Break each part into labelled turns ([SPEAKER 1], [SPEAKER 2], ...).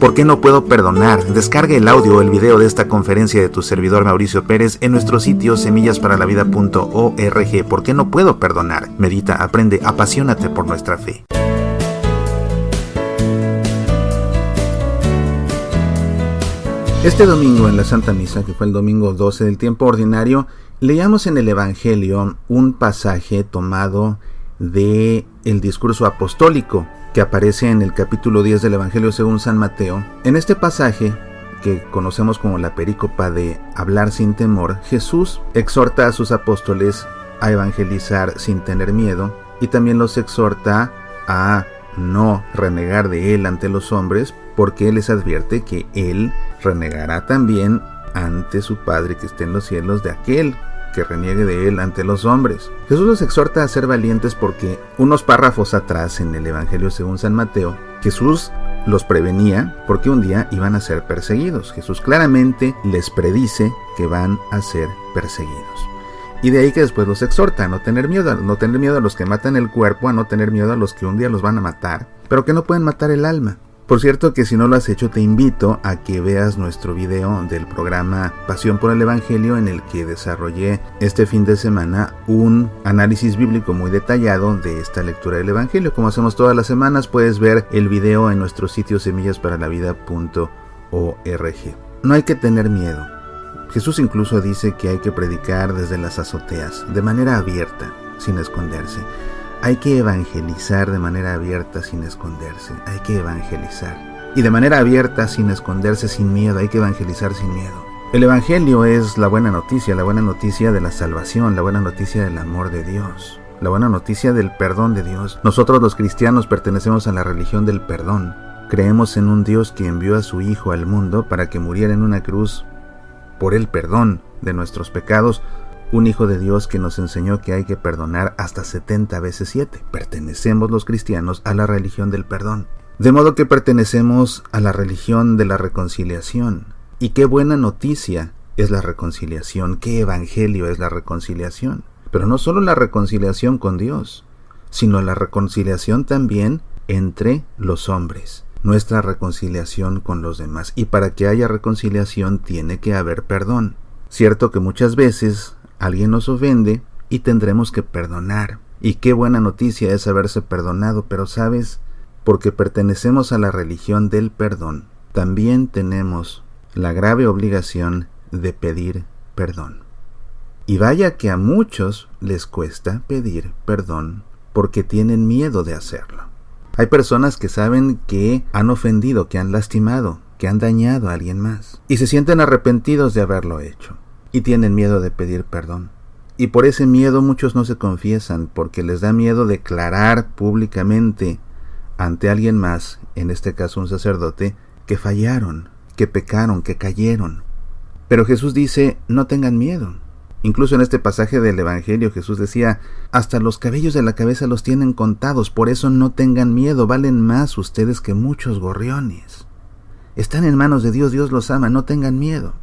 [SPEAKER 1] ¿Por qué no puedo perdonar? Descarga el audio o el video de esta conferencia de tu servidor Mauricio Pérez en nuestro sitio semillasparalavida.org. ¿Por qué no puedo perdonar? Medita, aprende, apasionate por nuestra fe. Este domingo en la Santa Misa, que fue el domingo 12 del tiempo ordinario, leíamos en el Evangelio un pasaje tomado de el discurso apostólico que aparece en el capítulo 10 del Evangelio según San Mateo. En este pasaje, que conocemos como la perícopa de hablar sin temor, Jesús exhorta a sus apóstoles a evangelizar sin tener miedo y también los exhorta a no renegar de Él ante los hombres, porque Él les advierte que Él renegará también ante su Padre que esté en los cielos de aquel que reniegue de Él ante los hombres. Jesús los exhorta a ser valientes porque unos párrafos atrás en el Evangelio según San Mateo, Jesús los prevenía porque un día iban a ser perseguidos. Jesús claramente les predice que van a ser perseguidos. Y de ahí que después los exhorta a no tener miedo a los que matan el cuerpo, a no tener miedo a los que un día los van a matar, pero que no pueden matar el alma. Por cierto que si no lo has hecho, te invito a que veas nuestro video del programa Pasión por el Evangelio, en el que desarrollé este fin de semana un análisis bíblico muy detallado de esta lectura del Evangelio. Como hacemos todas las semanas, puedes ver el video en nuestro sitio semillasparalavida.org. No hay que tener miedo. Jesús incluso dice que hay que predicar desde las azoteas, de manera abierta, sin esconderse. Hay que evangelizar de manera abierta sin esconderse. Hay que evangelizar. Y de manera abierta, sin esconderse, sin miedo. Hay que evangelizar sin miedo. El Evangelio es la buena noticia de la salvación, la buena noticia del amor de Dios, la buena noticia del perdón de Dios. Nosotros los cristianos pertenecemos a la religión del perdón. Creemos en un Dios que envió a su Hijo al mundo para que muriera en una cruz por el perdón de nuestros pecados. Un Hijo de Dios que nos enseñó que hay que perdonar hasta 70 veces 7. Pertenecemos los cristianos a la religión del perdón. De modo que pertenecemos a la religión de la reconciliación. Y qué buena noticia es la reconciliación, qué evangelio es la reconciliación. Pero no solo la reconciliación con Dios, sino la reconciliación también entre los hombres. Nuestra reconciliación con los demás. Y para que haya reconciliación tiene que haber perdón. Cierto que muchas veces alguien nos ofende y tendremos que perdonar. Y qué buena noticia es haberse perdonado, pero ¿sabes? Porque pertenecemos a la religión del perdón, también tenemos la grave obligación de pedir perdón. Y vaya que a muchos les cuesta pedir perdón porque tienen miedo de hacerlo. Hay personas que saben que han ofendido, que han lastimado, que han dañado a alguien más y se sienten arrepentidos de haberlo hecho. Y tienen miedo de pedir perdón. Y por ese miedo muchos no se confiesan, porque les da miedo declarar públicamente ante alguien más, en este caso un sacerdote, que fallaron, que pecaron, que cayeron. Pero Jesús dice, no tengan miedo. Incluso en este pasaje del Evangelio Jesús decía, hasta los cabellos de la cabeza los tienen contados, por eso no tengan miedo, valen más ustedes que muchos gorriones. Están en manos de Dios, Dios los ama, no tengan miedo.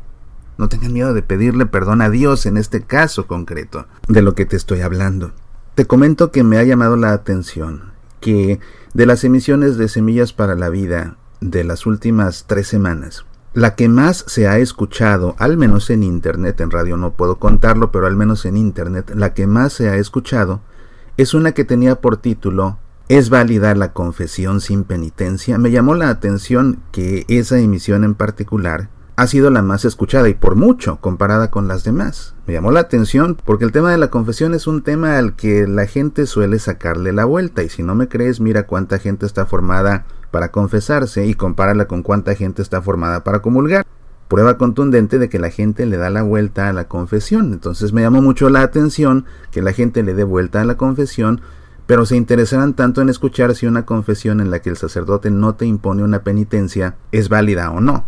[SPEAKER 1] No tengan miedo de pedirle perdón a Dios en este caso concreto de lo que te estoy hablando. Te comento que me ha llamado la atención que de las emisiones de Semillas para la Vida de las últimas 3 semanas, la que más se ha escuchado, al menos en internet, en radio no puedo contarlo, pero al menos en internet, la que más se ha escuchado es una que tenía por título ¿Es válida la confesión sin penitencia? Me llamó la atención que esa emisión en particular ha sido la más escuchada y por mucho comparada con las demás. Me llamó la atención porque el tema de la confesión es un tema al que la gente suele sacarle la vuelta, y si no me crees, mira cuánta gente está formada para confesarse y compárala con cuánta gente está formada para comulgar. Prueba contundente de que la gente le da la vuelta a la confesión. Entonces me llamó mucho la atención que la gente le dé vuelta a la confesión, pero se interesaran tanto en escuchar si una confesión en la que el sacerdote no te impone una penitencia es válida o no.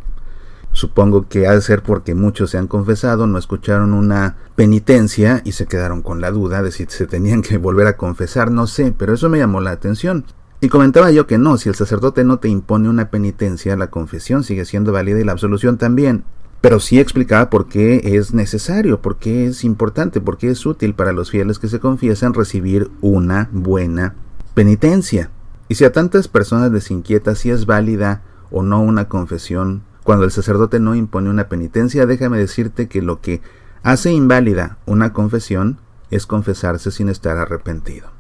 [SPEAKER 1] Supongo que ha de ser porque muchos se han confesado, no escucharon una penitencia y se quedaron con la duda de si se tenían que volver a confesar, no sé, pero eso me llamó la atención. Y comentaba yo que no, si el sacerdote no te impone una penitencia, la confesión sigue siendo válida y la absolución también. Pero sí explicaba por qué es necesario, por qué es importante, por qué es útil para los fieles que se confiesan recibir una buena penitencia. Y si a tantas personas les inquieta si es válida o no una confesión, cuando el sacerdote no impone una penitencia, déjame decirte que lo que hace inválida una confesión es confesarse sin estar arrepentido.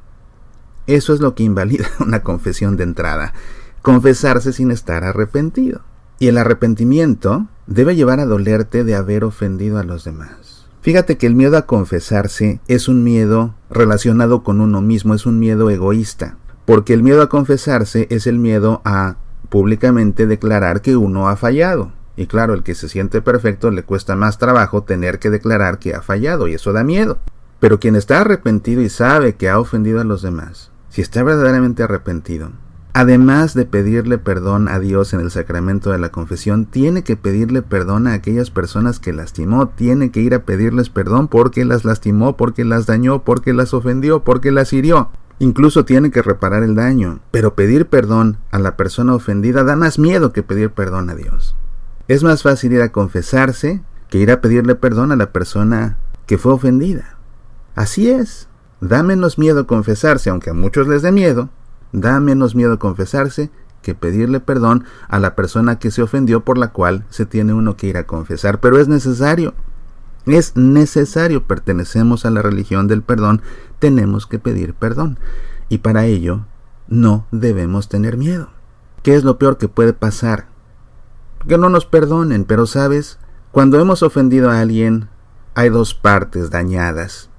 [SPEAKER 1] Eso es lo que invalida una confesión de entrada, confesarse sin estar arrepentido. Y el arrepentimiento debe llevar a dolerte de haber ofendido a los demás. Fíjate que el miedo a confesarse es un miedo relacionado con uno mismo, es un miedo egoísta, porque el miedo a confesarse es el miedo a públicamente declarar que uno ha fallado. Y claro, el que se siente perfecto le cuesta más trabajo tener que declarar que ha fallado, y eso da miedo. Pero quien está arrepentido y sabe que ha ofendido a los demás, si está verdaderamente arrepentido, además de pedirle perdón a Dios en el sacramento de la confesión, tiene que pedirle perdón a aquellas personas que lastimó, tiene que ir a pedirles perdón porque las lastimó, porque las dañó, porque las ofendió, porque las hirió. Incluso tiene que reparar el daño, pero pedir perdón a la persona ofendida da más miedo que pedir perdón a Dios. Es más fácil ir a confesarse que ir a pedirle perdón a la persona que fue ofendida. Así es, da menos miedo confesarse, aunque a muchos les dé miedo, da menos miedo confesarse que pedirle perdón a la persona que se ofendió, por la cual se tiene uno que ir a confesar. Pero es necesario, pertenecemos a la religión del perdón, tenemos que pedir perdón. Y para ello no debemos tener miedo. ¿Qué es lo peor que puede pasar? Que no nos perdonen, pero ¿sabes? Cuando hemos ofendido a alguien, hay dos partes dañadas.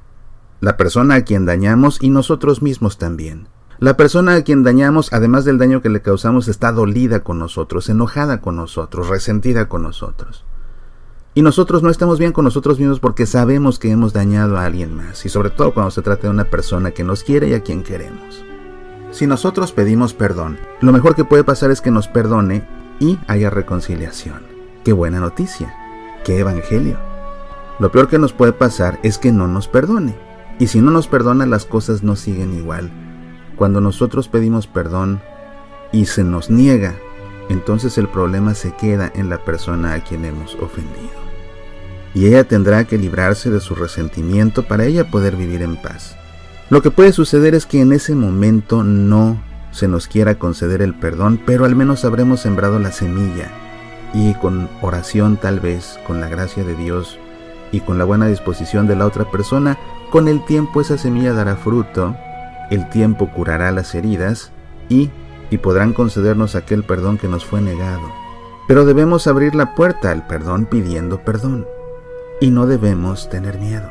[SPEAKER 1] La persona a quien dañamos y nosotros mismos también. La persona a quien dañamos, además del daño que le causamos, está dolida con nosotros, enojada con nosotros, resentida con nosotros. Y nosotros no estamos bien con nosotros mismos porque sabemos que hemos dañado a alguien más, y sobre todo cuando se trata de una persona que nos quiere y a quien queremos. Si nosotros pedimos perdón, lo mejor que puede pasar es que nos perdone y haya reconciliación. ¡Qué buena noticia! ¡Qué evangelio! Lo peor que nos puede pasar es que no nos perdone. Y si no nos perdona, las cosas no siguen igual. Cuando nosotros pedimos perdón y se nos niega, entonces el problema se queda en la persona a quien hemos ofendido. Y ella tendrá que librarse de su resentimiento para ella poder vivir en paz. Lo que puede suceder es que en ese momento no se nos quiera conceder el perdón, pero al menos habremos sembrado la semilla. Y con oración, tal vez, con la gracia de Dios y con la buena disposición de la otra persona, con el tiempo esa semilla dará fruto, el tiempo curará las heridas y podrán concedernos aquel perdón que nos fue negado. Pero debemos abrir la puerta al perdón pidiendo perdón. Y no debemos tener miedo.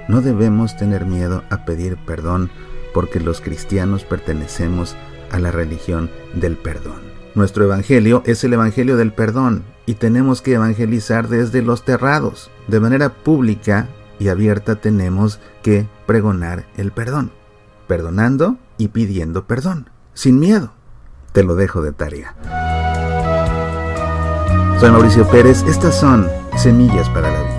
[SPEAKER 1] No debemos tener miedo a pedir perdón, porque los cristianos pertenecemos a la religión del perdón. Nuestro evangelio es el evangelio del perdón y tenemos que evangelizar desde los terrados. De manera pública y abierta tenemos que pregonar el perdón, perdonando y pidiendo perdón, sin miedo. Te lo dejo de tarea. Soy Mauricio Pérez, estas son Semillas para la Vida.